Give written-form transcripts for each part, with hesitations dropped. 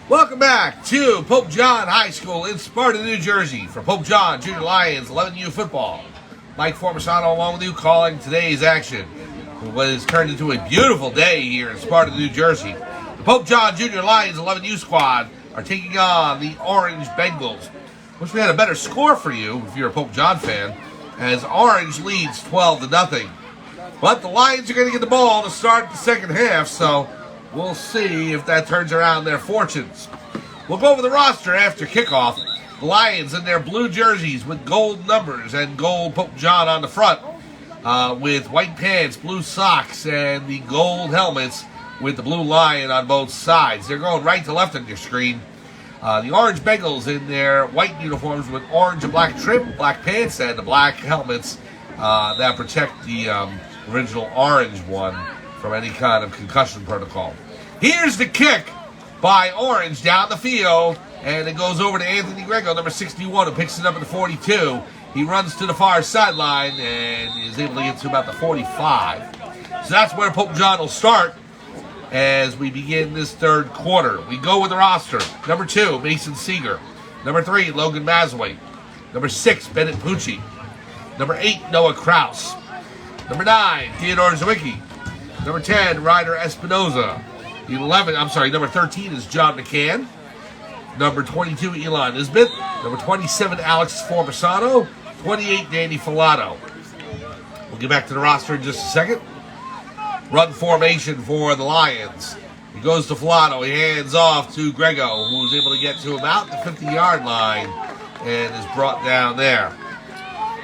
Welcome back to Pope John High School in Sparta, New Jersey for Pope John Junior Lions 11U football. Mike Formisano along with you calling today's action. What has turned into a beautiful day here in Sparta, New Jersey. The Pope John Junior Lions 11U squad are taking on the Orange Bengals. Wish we had a better score for you if you're a Pope John fan, as Orange leads 12-0. But the Lions are going to get the ball to start the second half, so we'll see if that turns around their fortunes. We'll go over the roster after kickoff. The Lions in their blue jerseys with gold numbers and gold Pope John on the front, with white pants, blue socks, and the gold helmets with the blue lion on both sides. They're going right to left on your screen. The Orange Bengals in their white uniforms with orange and black trim, black pants, and the black helmets that protect the original orange one from any kind of concussion protocol. Here's the kick by Orange down the field, and it goes over to Anthony Grego, number 61, who picks it up at the 42. He runs to the far sideline and is able to get to about the 45. So that's where Pope John will start as we begin this third quarter. We go with the roster. Number 2, Mason Seeger. Number 3, Logan Masway. Number 6, Bennett Pucci. Number 8, Noah Kraus. Number 9, Theodore Zwicky. Number 10, Ryder Espinoza. Number 13 is John McCann. Number 22, Elon Nisbet. Number 27, Alex Formisano. 28, Danny Filato. We'll get back to the roster in just a second. Run formation for the Lions. He goes to Filato. He hands off to Grego, who's able to get to about the 50-yard line and is brought down there.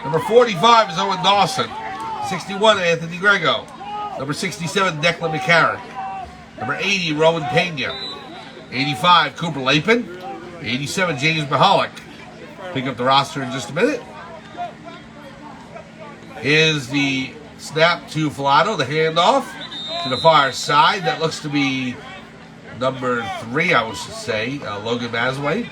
Number 45 is Owen Dawson. 61, Anthony Grego. Number 67, Declan McCarrick. Number 80, Rowan Pena. 85, Cooper Lapin. 87, James Mahalik. Pick up the roster in just a minute. Here's the snap to Filato, the handoff to the far side. That looks to be number 3, I would say, Logan Masway.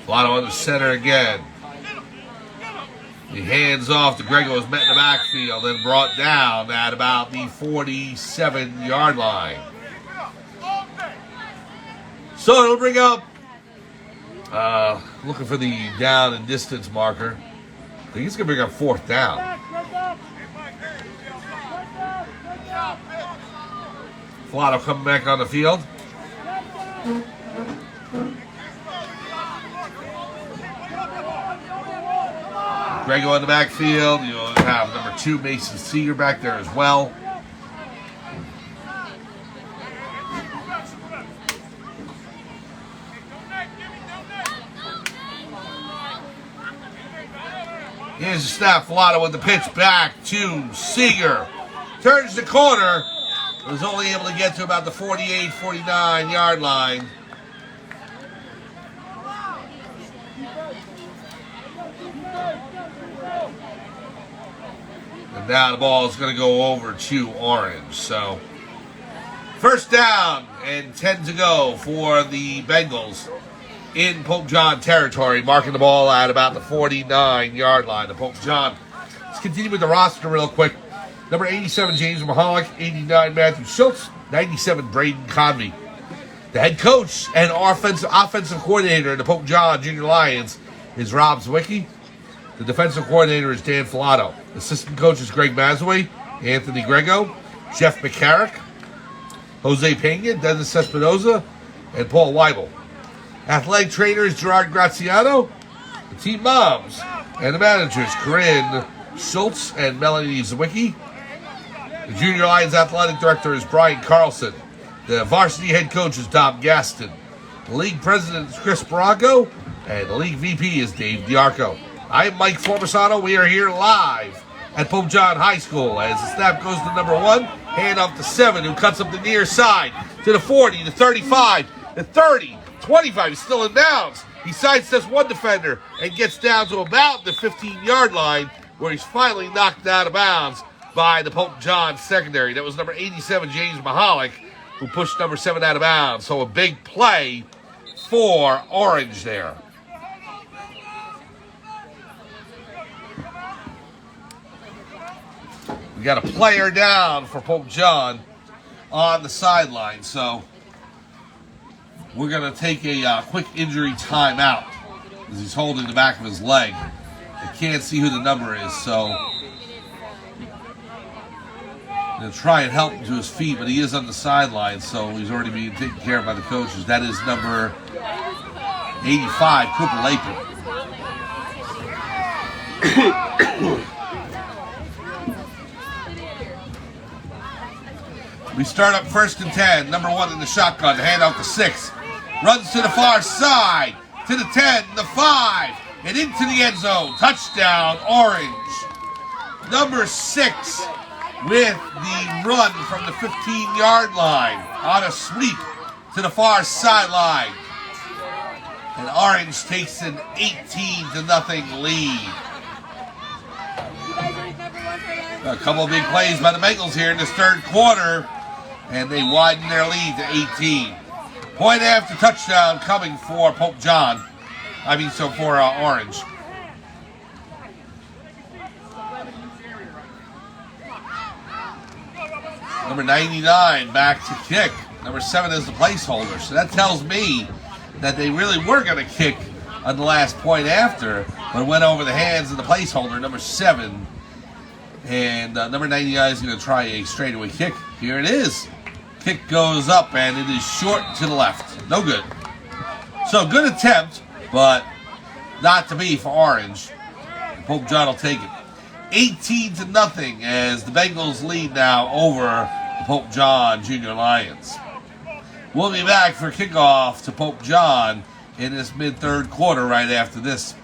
Filato on the center again. He hands off to Grego, who's met in the backfield and brought down at about the 47-yard line. So it'll bring up, looking for the down and distance marker. I think it's going to bring up 4th down. Filato coming back on the field. Grego in the backfield. You'll have number 2, Mason Seeger, back there as well. Here's the snap. Filato with the pitch back to Seeger. Turns the corner. Was only able to get to about the 48, 49-yard line. And now the ball is going to go over to Orange. So, first down and 10 to go for the Bengals in Pope John territory, marking the ball at about the 49-yard line. The Pope John. Let's continue with the roster real quick. Number 87, James Mahalik. 89, Matthew Schultz. 97, Braden Convey. The head coach and offensive coordinator of the Pope John Junior Lions is Rob Zwicky. The defensive coordinator is Dan Filato. Assistant coach is Greg Masway, Anthony Grego, Jeff McCarrick, Jose Pena, Dennis Espinoza, and Paul Weibel. Athletic trainers Gerard Graziano, the team moms, and the managers Corinne Schultz and Melanie Zwicky. The Junior Lions athletic director is Brian Carlson. The varsity head coach is Tom Gaston. The league president is Chris Baraco, and the league VP is Dave Diarco. I'm Mike Formisano. We are here live at Pope John High School as the snap goes to number 1, hand off to 7, who cuts up the near side to the 40, the 35, the 30, 25. He's still in bounds. He sidesteps one defender and gets down to about the 15-yard line, where he's finally knocked out of bounds by the Pope John secondary. That was number 87, James Mahalik, who pushed number 7 out of bounds. So a big play for Orange there. We got a player down for Pope John on the sideline. So we're going to take a quick injury timeout as he's holding the back of his leg. I can't see who the number is, so I'm going to try and help him to his feet, but he is on the sideline, so he's already being taken care of by the coaches. That is number 85, Cooper Laper. We start up 1st and 10. Number 1 in the shotgun. Hand out to 6. Runs to the far side. To the 10, the 5. And into the end zone. Touchdown, Orange. Number 6 with the run from the 15-yard line on a sweep to the far sideline. And Orange takes an 18-0 lead. A couple of big plays by the Bengals here in this third quarter, and they widen their lead to 18. Point after touchdown coming for Pope John. For Orange. Number 99 back to kick. Number 7 is the placeholder. So that tells me that they really were going to kick on the last point after, but it went over the hands of the placeholder, number 7. And number 99 is going to try a straightaway kick. Here it is. Kick goes up, and it is short to the left. No good. So good attempt, but not to be for Orange. Pope John will take it. 18-0 as the Bengals lead now over the Pope John Junior Lions. We'll be back for kickoff to Pope John in this mid-third quarter right after this.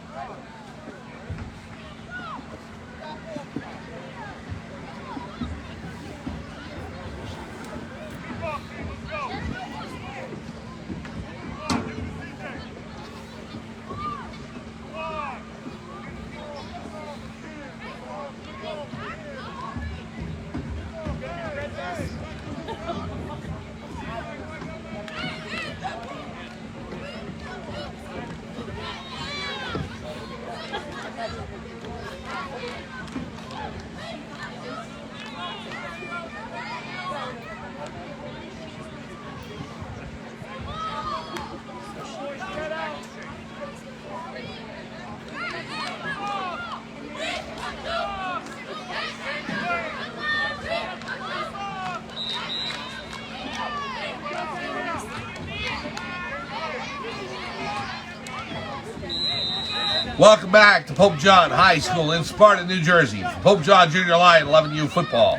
Welcome back to Pope John High School in Sparta, New Jersey. Pope John Junior Lion 11U football.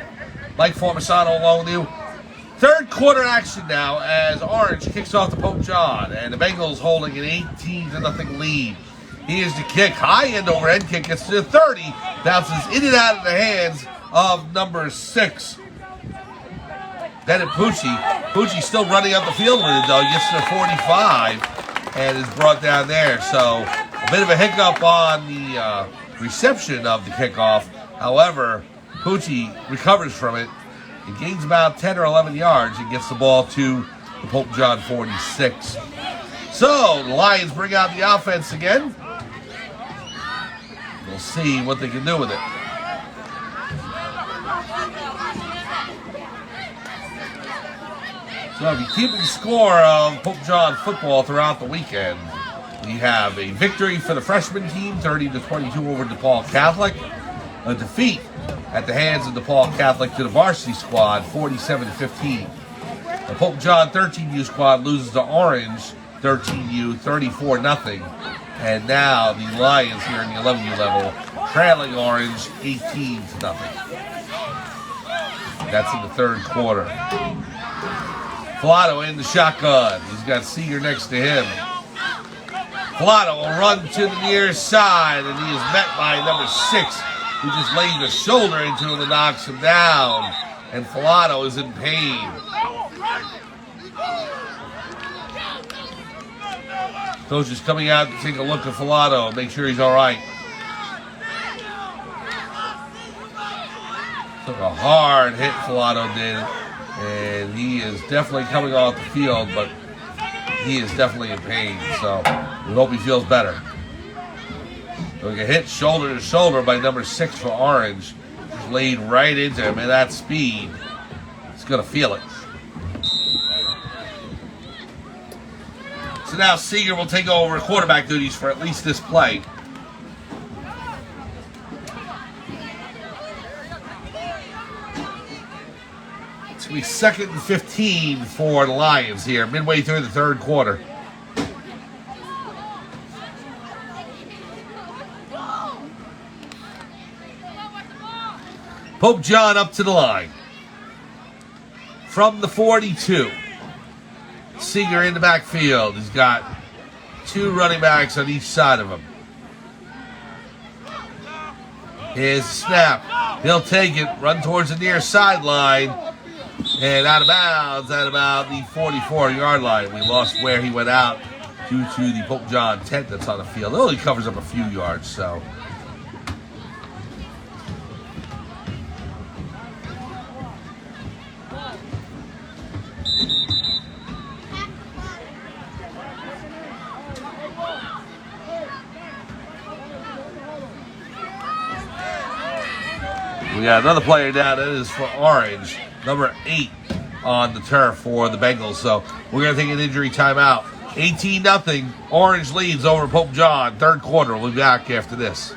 Mike Formasano along with you. Third quarter action now as Orange kicks off the Pope John, and the Bengals holding an 18-0 lead. Here's the kick, high end over end kick, gets to the 30, bounces in and out of the hands of number 6. Then at Pucci. Pucci still running up the field with it though, gets to the 45 and is brought down there. So a bit of a hiccup on the reception of the kickoff. However, Pucci recovers from it and gains about 10 or 11 yards and gets the ball to the Pope John 46. So the Lions bring out the offense again. We'll see what they can do with it. So if you're keeping score of Pope John football throughout the weekend, we have a victory for the freshman team, 30-22 over DePaul Catholic. A defeat at the hands of DePaul Catholic to the varsity squad, 47-15. The Pope John 13U squad loses to Orange, 13U, 34-0. And now the Lions here in the 11U level, trailing Orange, 18-0. That's in the third quarter. Filato in the shotgun. He's got Seeger next to him. Filato will run to the near side, and he is met by number 6, who just lays a shoulder into him and knocks him down. And Filato is in pain. Coach is coming out to take a look at Filato, make sure he's all right. Took a hard hit, Filato did. And he is definitely coming off the field, but he is definitely in pain. So we hope he feels better. So we get hit shoulder to shoulder by number 6 for Orange. Just laid right into him, and that speed, he's going to feel it. So now Seeger will take over quarterback duties for at least this play. It's going to be 2nd and 15 for the Lions here, midway through the third quarter. Pope John up to the line. From the 42. Seeger in the backfield. He's got 2 running backs on each side of him. Here's the snap. He'll take it, run towards the near sideline, and out of bounds at about the 44-yard line. We lost where he went out due to the Pope John tent that's on the field. It only covers up a few yards, so. We got another player down. That is for Orange, number 8 on the turf for the Bengals. So we're going to take an injury timeout. 18-0. Orange leads over Pope John. Third quarter. We'll be back after this.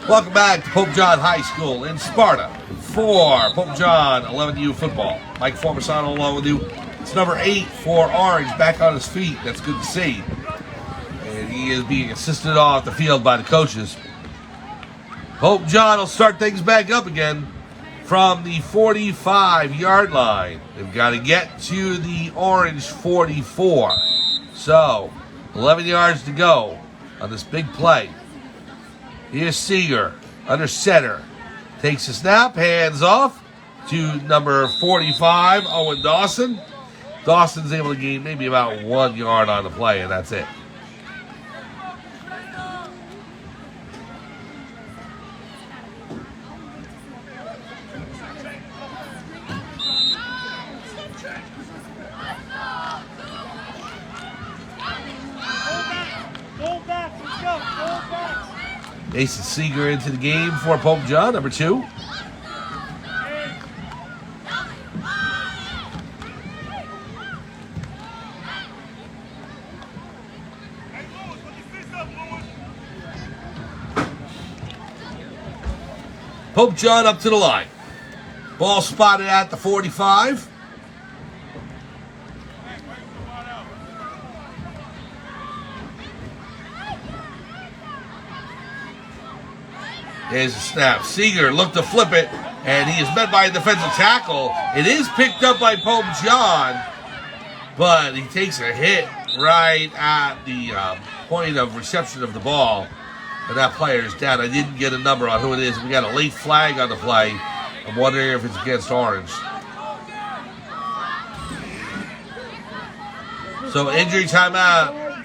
Welcome back to Pope John High School in Sparta for Pope John 11U football. Mike Formasano along with you. It's number 8 for Orange back on his feet. That's good to see. And he is being assisted off the field by the coaches. Pope John will start things back up again from the 45-yard line. They've got to get to the Orange 44. So, 11 yards to go on this big play. Here's Seeger under center. Takes a snap, hands off to number 45, Owen Dawson. Dawson's able to gain maybe about 1 yard on the play, and that's it. Mason Seeger into the game for Pope John, number 2. Pope John up to the line. Ball spotted at the 45. Here's a snap. Seeger looked to flip it, and he is met by a defensive tackle. It is picked up by Pope John, but he takes a hit right at the point of reception of the ball, and that player is down. I didn't get a number on who it is. We got a late flag on the play. I'm wondering if it's against Orange. So injury timeout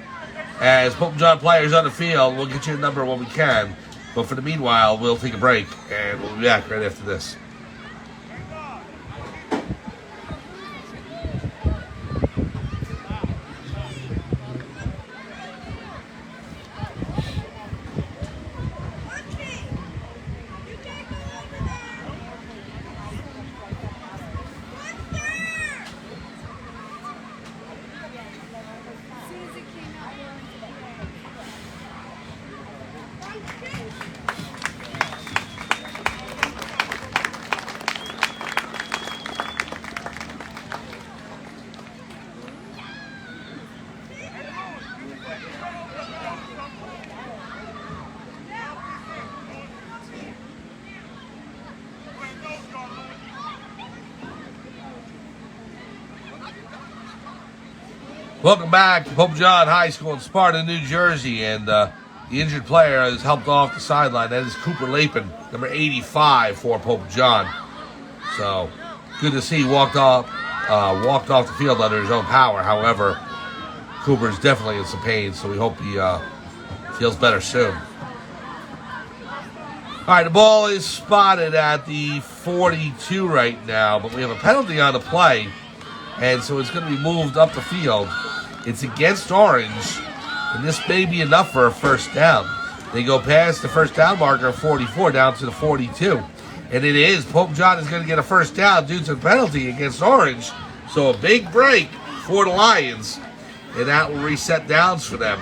as Pope John players on the field. We'll get you a number when we can. But for the meanwhile, we'll take a break, and we'll be back right after this. Welcome back to Pope John High School in Sparta, New Jersey, and The injured player is helped off the sideline. That is Cooper Lapin, number 85 for Pope John. So good to see he walked off the field under his own power. However, Cooper is definitely in some pain, so we hope he feels better soon. All right, the ball is spotted at the 42 right now, but we have a penalty on the play, and so it's going to be moved up the field. It's against Orange, and this may be enough for a first down. They go past the first down marker of 44 down to the 42. And it is. Pope John is going to get a first down due to the penalty against Orange. So a big break for the Lions, and that will reset downs for them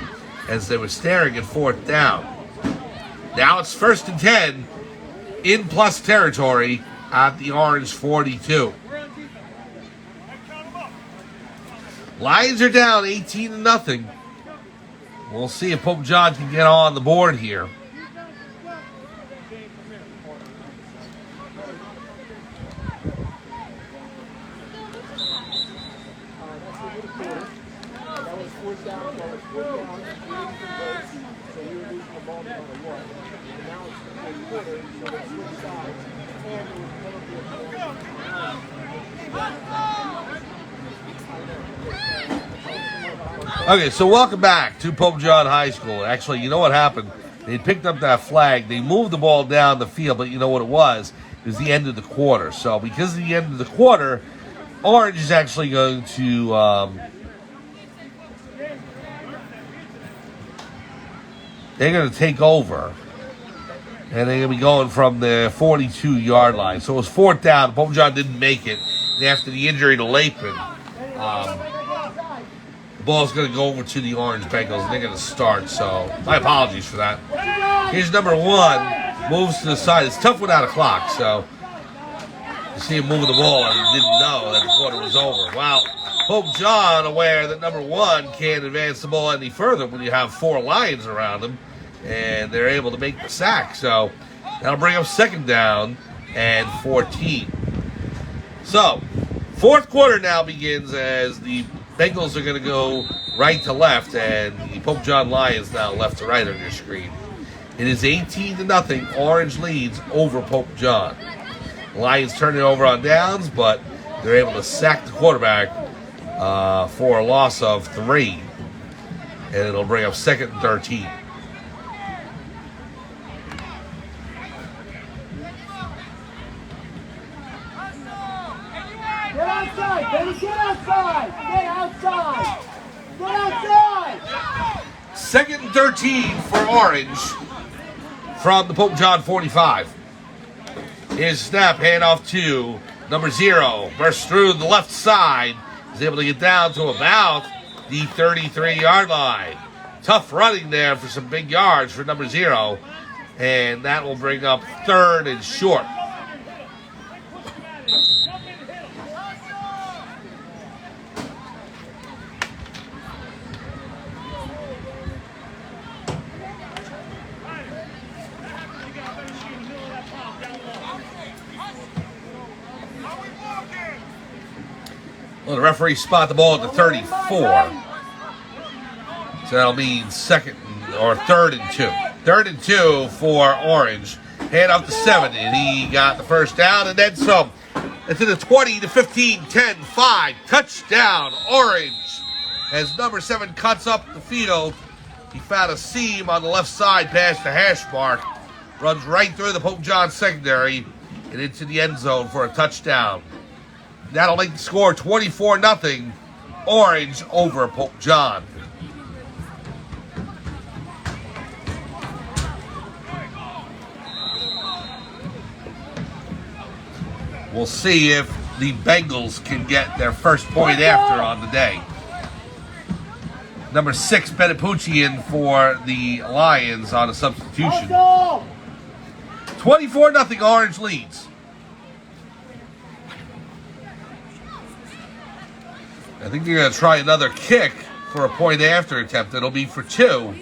as they were staring at fourth down. Now it's 1st and 10 in plus territory at the Orange 42. Lions are down 18-0. We'll see if Pope John can get on the board here. Okay, so welcome back to Pope John High School. Actually, you know what happened? They picked up that flag. They moved the ball down the field, but you know what it was? It was the end of the quarter. So because of the end of the quarter, Orange is actually going to they're going to take over. And they're going to be going from the 42-yard line. So it was fourth down. Pope John didn't make it. And after the injury to Lapin, the ball's going to go over to the Orange Bengals, and they're going to start. So my apologies for that. Here's number 1. Moves to the side. It's tough without a clock. So you see him moving the ball, and he didn't know that the quarter was over. Wow. Pope John aware that number 1 can't advance the ball any further when you have 4 Lions around him. And they're able to make the sack. So that'll bring up 2nd down and 14. So, 4th quarter now begins as the Bengals are going to go right to left, and the Pope John Lions now left to right on your screen. It is 18-0. Orange leads over Pope John. Lions turn it over on downs, but they're able to sack the quarterback for a loss of 3. And it'll bring up 2nd and 13. Get outside, baby, get outside! Get outside! Get outside! 2nd and 13 for Orange from the Pope John 45. His snap handoff to number 0. Bursts through the left side. Is able to get down to about the 33-yard line. Tough running there for some big yards for number 0. And that will bring up 3rd and short. Well, the referee spot the ball at the 34. So that'll mean 3rd and 2. 3rd and 2 for Orange. Hand off to 7, and he got the first down, and then some. It's in the 20 to 15, 10, 5. Touchdown, Orange. As number 7 cuts up the field, he found a seam on the left side past the hash mark. Runs right through the Pope John secondary and into the end zone for a touchdown. That'll make the score 24-0. Orange over Pope John. We'll see if the Bengals can get their first point after on the day. Number 6, Benepucci for the Lions on a substitution. 24-0 Orange leads. I think they're going to try another kick for a point after attempt. It'll be for 2.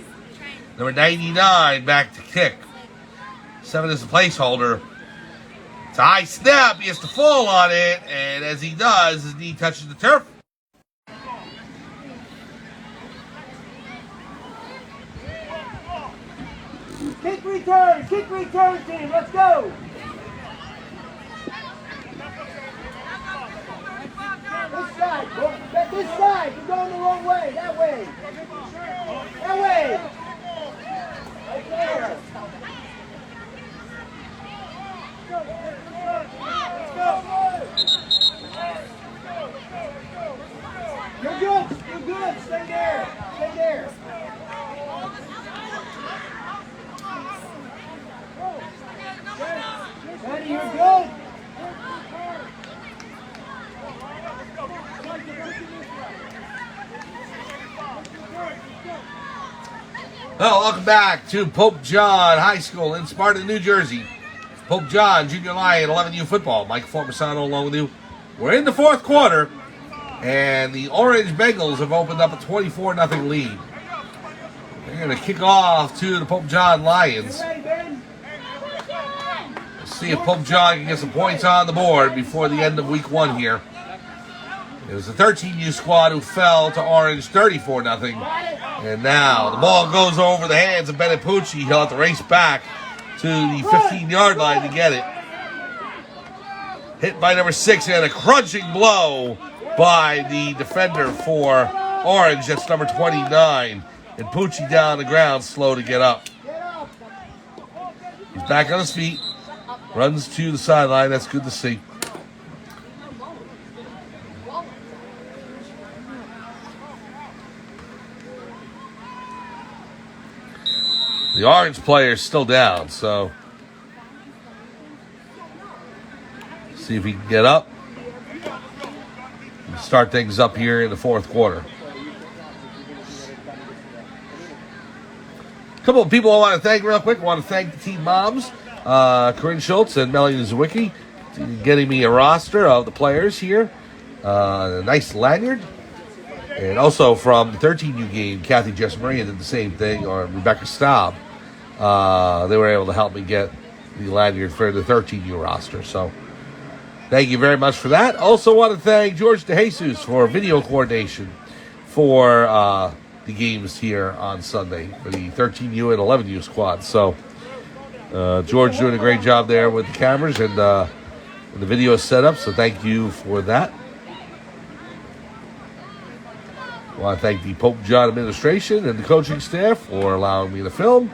Number 99 back to kick. 7 is the placeholder. It's a high snap. He has to fall on it. And as he does, his knee touches the turf. Kick return team, let's go. This side, you're going the wrong way, that way. That way. Right there. You're good, stay there. Betty, you're good. Well, welcome back to Pope John High School in Sparta, New Jersey. Pope John Junior Lion 11U football. Mike Formasano along with you. We're in the fourth quarter, and the Orange Bengals have opened up a 24-0 lead. They're going to kick off to the Pope John Lions. Let's see if Pope John can get some points on the board before the end of week one here. It was the 13U squad who fell to Orange 34-0. And now the ball goes over the hands of Bennett Pucci. He'll have to race back to the 15-yard line to get it. Hit by number 6 and a crunching blow by the defender for Orange. That's number 29. And Pucci down on the ground, slow to get up. He's back on his feet. Runs to the sideline. That's good to see. The Orange player is still down, so see if he can get up and start things up here in the fourth quarter. A couple of people I want to thank real quick. I want to thank the team moms, Corinne Schultz and Melanie Zawicki, getting me a roster of the players here. A nice lanyard. And also from the 13U game, Kathy Jessmaria did the same thing, or Rebecca Staub. They were able to help me get the lanyard for the 13U roster. So thank you very much for that. Also want to thank George DeJesus for video coordination for the games here on Sunday for the 13U and 11U squad. So George doing a great job there with the cameras and the video setup. So thank you for that. I want to thank the Pope John administration and the coaching staff for allowing me to film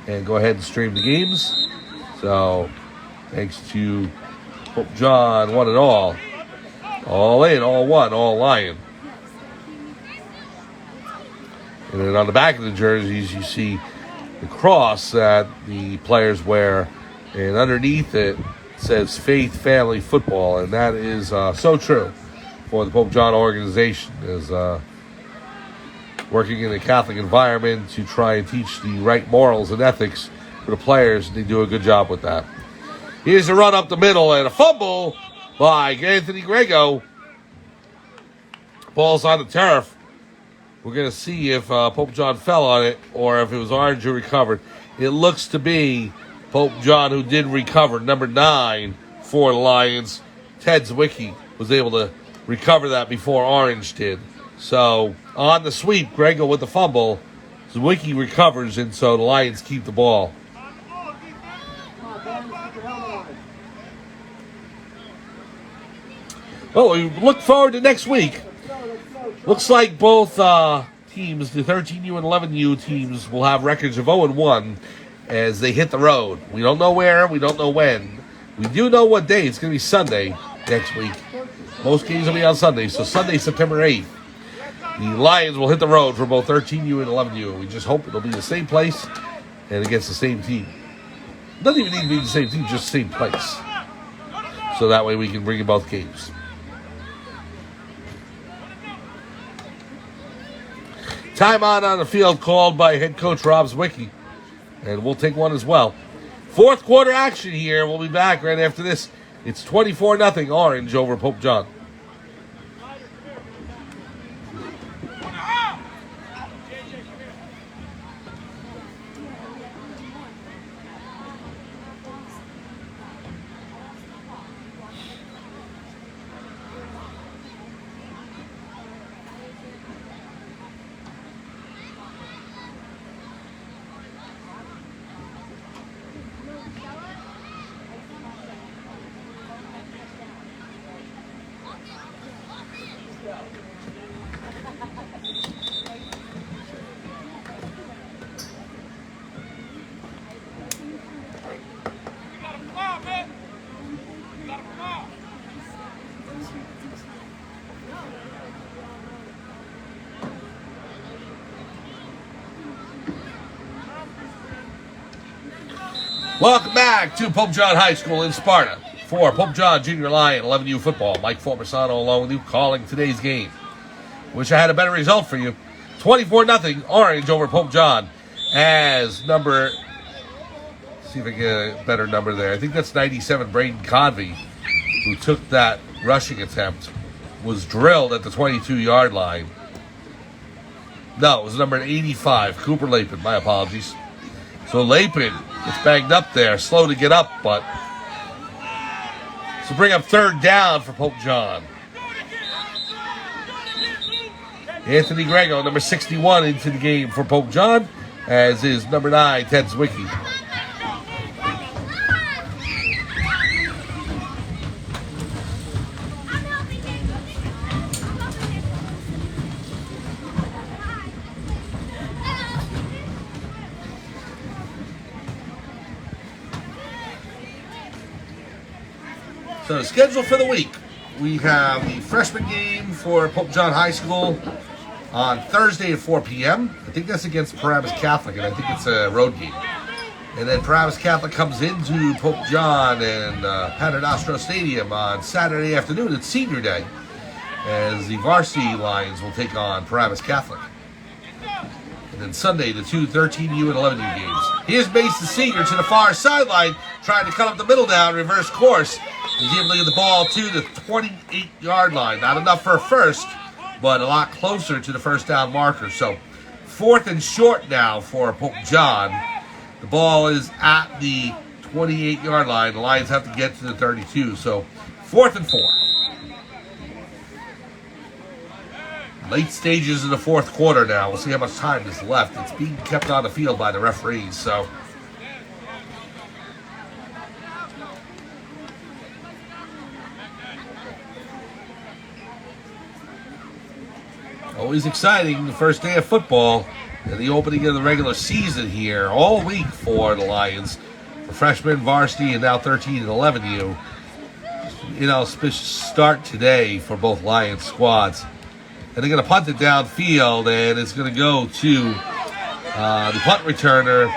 and go ahead and stream the games. So thanks to Pope John, one and all in, all one, all Lion. And then on the back of the jerseys, you see the cross that the players wear, and underneath it says Faith Family Football, and that is so true for the Pope John organization, is working in a Catholic environment to try and teach the right morals and ethics for the players. They do a good job with that. Here's a run up the middle and a fumble by Anthony Grego. Ball's on the turf. We're going to see if Pope John fell on it or if it was Orange who recovered. It looks to be Pope John who did recover. Number 9 for the Lions, Ted Zwicky, was able to recover that before Orange did. So on the sweep, Grego with the fumble. Zwicky recovers, and so the Lions keep the ball. Well, we look forward to next week. Looks like both teams, the 13U and 11U teams, will have records of 0-1 as they hit the road. We don't know where, we don't know when. We do know what day. It's going to be Sunday next week. Most games will be on Sunday, so Sunday, September 8th. The Lions will hit the road for both 13U and 11U. We just hope it'll be the same place and against the same team. It doesn't even need to be the same team, just the same place. So that way we can bring in both games. Timeout on the field called by head coach Rob Zwicky. And we'll take one as well. Fourth quarter action here. We'll be back right after this. It's 24-0 Orange over Pope John. Welcome back to Pope John High School in Sparta for Pope John Junior Lion 11U football. Mike Formasano along with you calling today's game. Wish I had a better result for you. 24-0 Orange over Pope John as number, see if I get a better number there. I think that's 97 Braden Convey, who took that rushing attempt, was drilled at the 22-yard line. No, it was number 85, Cooper Lapin. My apologies. So Lapin gets banged up there, slow to get up, but so bring up third down for Pope John. Anthony Grego, number 61, into the game for Pope John, as is number 9, Ted Zwicky. So, schedule for the week. We have the freshman game for Pope John High School on Thursday at 4 p.m. I think that's against Paramus Catholic, and I think it's a road game. And then Paramus Catholic comes into Pope John and Paternostro Stadium on Saturday afternoon. It's senior day, as the varsity Lions will take on Paramus Catholic. And then Sunday, the two 13U and 11U games. Here's Mason Senior to the far sideline, trying to cut up the middle down, reverse course. He's able to get the ball to the 28-yard line. Not enough for a first, but a lot closer to the first down marker. So 4th and short now for Pope John. The ball is at the 28-yard line. The Lions have to get to the 32. So 4th and 4. Late stages of the fourth quarter now. We'll see how much time is left. It's being kept on the field by the referees. So always exciting, the first day of football and the opening of the regular season here all week for the Lions. For freshmen, varsity, and now 13 and 11U. Inauspicious start today for both Lions squads. And they're going to punt it downfield, and it's going to go to the punt returner.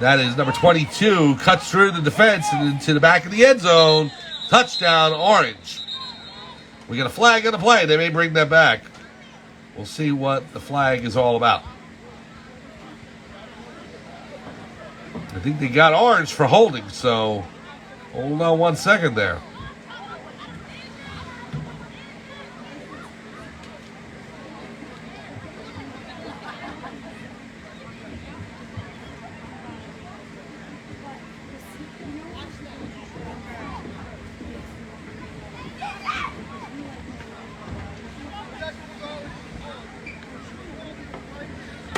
That is number 22, cuts through the defense and into the back of the end zone. Touchdown, Orange. We got a flag on the play. They may bring that back. We'll see what the flag is all about. I think they got Orange for holding, so hold on 1 second there.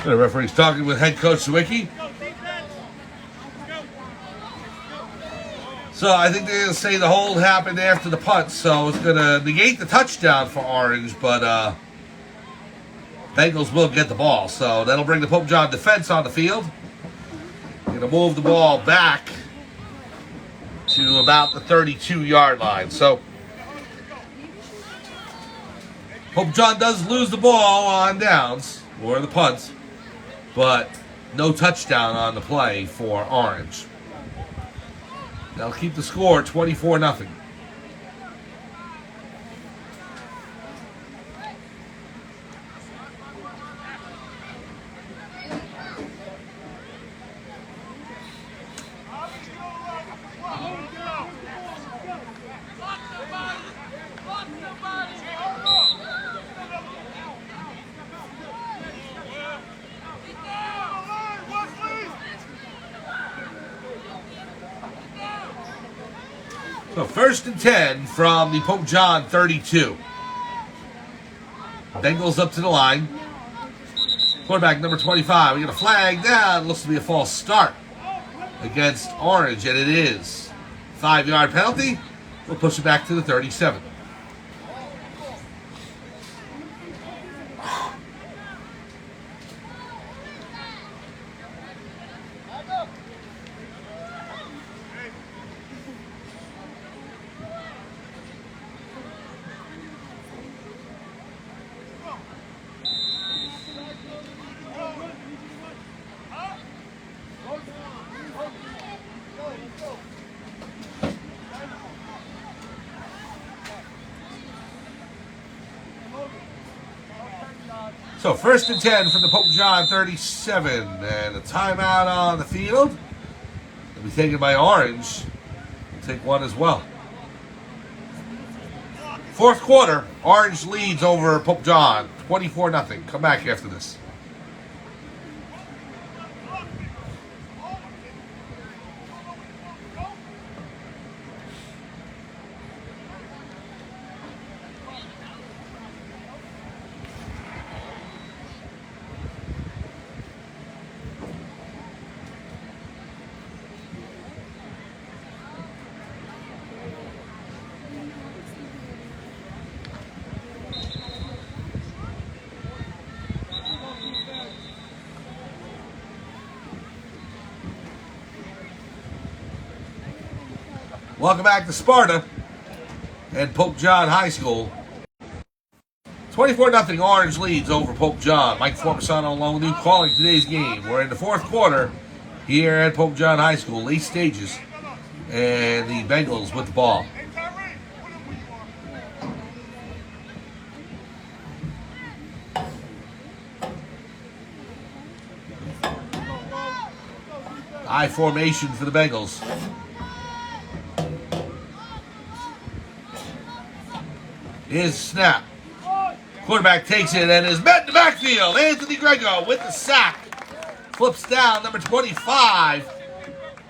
The referee's talking with head coach Zwicky. So I think they're going to say the hold happened after the punt, so it's going to negate the touchdown for Orange, but Bengals will get the ball. So that'll bring the Pope John defense on the field. Going to move the ball back to about the 32-yard line. So Pope John does lose the ball on downs, or the punts, but no touchdown on the play for Orange. That'll keep the score 24-0. So 1st and 10 from the Pope John 32. Bengals up to the line. Quarterback number 25. We got a flag down. Looks to be a false start against Orange, and it is. 5-yard penalty. We'll push it back to the 37. So 1st and 10 from the Pope John 37. And a timeout on the field. It'll be taken by Orange. We'll take one as well. 4th quarter, Orange leads over Pope John, 24-0. Come back after this. Welcome back to Sparta and Pope John High School. 24-0 Orange leads over Pope John. Mike Formasano along with you calling today's game. We're in the 4th quarter here at Pope John High School, late stages. And the Bengals with the ball. I formation for the Bengals. Here's snap. Quarterback takes it and is met in the backfield. Anthony Grego with the sack. Flips down, number 25,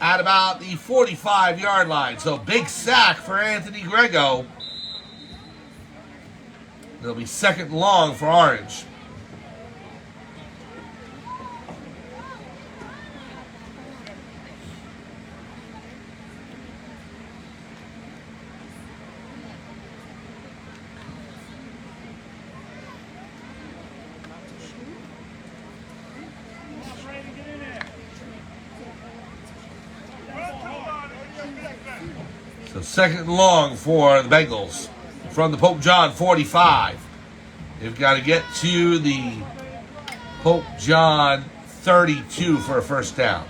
at about the 45-yard line. So big sack for Anthony Grego. It'll be 2nd and long for Orange. So 2nd and long for the Bengals from the Pope John 45. They've got to get to the Pope John 32 for a 1st down.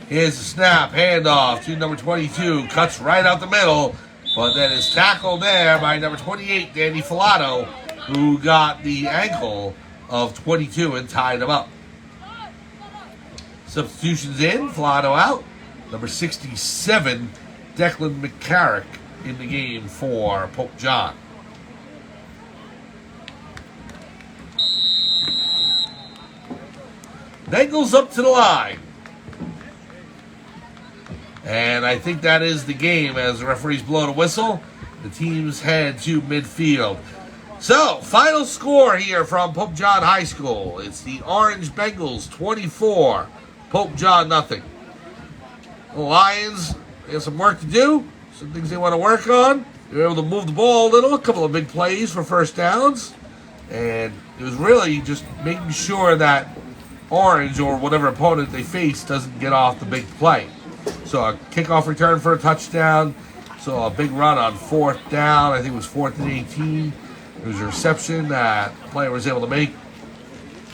Here's the snap, handoff to number 22. Cuts right out the middle, but then is tackled there by number 28, Danny Filato, who got the ankle of 22 and tied him up. Substitutions in, Filato out. Number 67, Declan McCarrick in the game for Pope John. Bengals up to the line. And I think that is the game as the referees blow the whistle. The teams head to midfield. So, final score here from Pope John High School. It's the Orange Bengals 24, Pope John 0. The Lions, they have some work to do, some things they want to work on. They were able to move the ball a little, a couple of big plays for 1st downs. And it was really just making sure that Orange or whatever opponent they face doesn't get off the big play. So a kickoff return for a touchdown. So a big run on 4th down. I think it was 4th and 18. It was a reception that the player was able to make.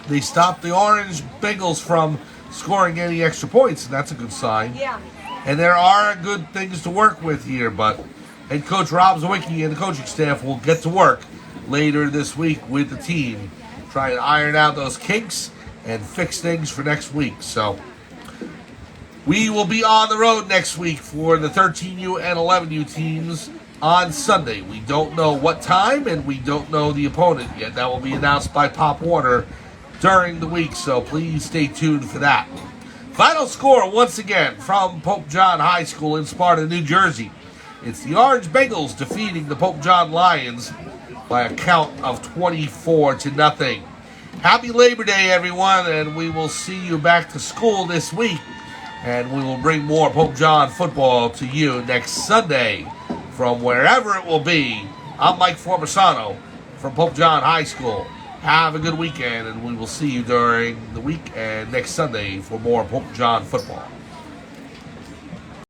They stopped the Orange Bengals from scoring any extra points, and that's a good sign. Yeah. And there are good things to work with here, but head coach Rob Zawicki and the coaching staff will get to work later this week with the team, trying to iron out those kinks and fix things for next week. So we will be on the road next week for the 13U and 11U teams on Sunday. We don't know what time, and we don't know the opponent yet. That will be announced by Pop Warner during the week, so please stay tuned for that. Final score, once again, from Pope John High School in Sparta, New Jersey. It's the Orange Bengals defeating the Pope John Lions by a count of 24-0. Happy Labor Day, everyone, and we will see you back to school this week, and we will bring more Pope John football to you next Sunday from wherever it will be. I'm Mike Formasano from Pope John High School. Have a good weekend, and we will see you during the week and next Sunday for more Pope John football.